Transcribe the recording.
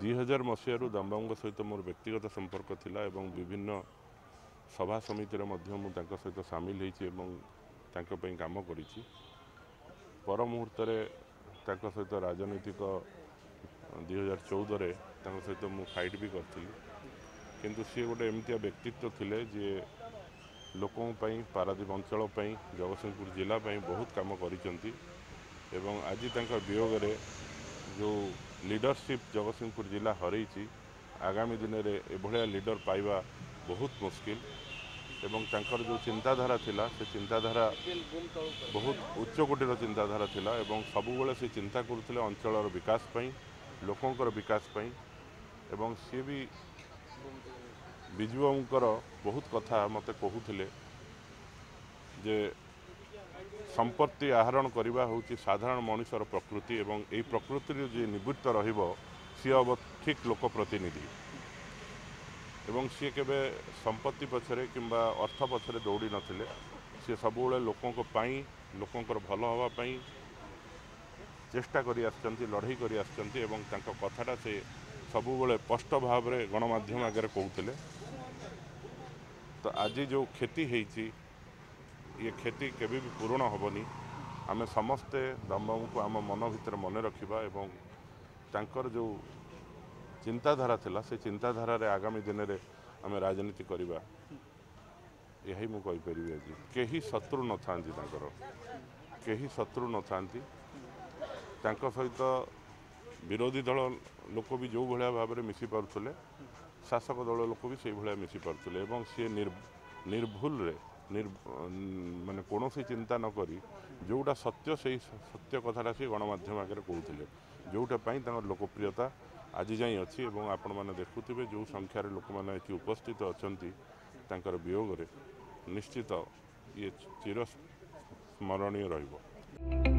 2000 मसीह दमबाबू सहित मोर व्यक्तिगत संपर्क थिला एवं विभिन्न सभा समिति सहित सामिल होती काम कर पर मुहूर्त सहित राजनीतिक 2014 सहित मु फाइट भी करी किंतु सी गोटे एमतिया व्यक्तित्व थिले जे लोकों पारादीप अंचल जगतसिंहपुर जिला बहुत काम करिसेंती एवं आज वियोग जो लीडरशिप जगतसिंहपुर जिला हरई आगामी दिन में एभलिया लीडर पाइबा बहुत मुश्किल एवं तांकर जो चिंताधारा थिला से चिंताधारा बहुत उच्चकोटीर चिंताधारा थिला एवं सबुबले से चिंता करुले अंचलर विकास पई लोकंकर विकास पई एवं सी भी विजुबाबूंकर बहुत कथा मते कहूथिले जे संपत्ति आहरण करने हूँ साधारण मनुष्यर प्रकृति एवं यही प्रकृति जी निवृत्त रहिबो सी हम ठीक लोक प्रतिनिधि एवं सी केबे संपत्ति पछरे किंबा अर्थ पछरे दौड़ी नथिले सी सबुबले लोकंकर भल हवा पई चेष्टा करी आछंती लड़ाई करी आछंती एवं तांको कथाटा से सबुबले स्पष्ट भाव में गणमाध्यम आगे कहते तो आज जो क्षति होती ये क्षति केबे भी पूरण हेबनी आम समस्ते दमबाबू को आम मन भीतर मन रखा एवं तांकर जो चिंताधारा थिला से चिंताधारा रे आगामी दिन में आम राजनीति करवा यही मुझे कहीपरि आज कहीं शत्रु न था कहीं शत्रु न था सहित विरोधी दल लोक भी जो भाया भाव में मिसी पारुले शासक दल लोक भी से भाया मिसी पारुले एवं सी निर्भुल रे माने कौन चिंता न करी जोटा सत्य से सत्य कथाटा सी गणमाध्यम आगे कहते जोटापाई लोकप्रियता आज जाए अच्छी एवं आपण मैंने देखुवे जो संख्यार लोक मैंने उपस्थित अच्छा वियोग निश्चित ये चिर स्मरणीय रहिबो।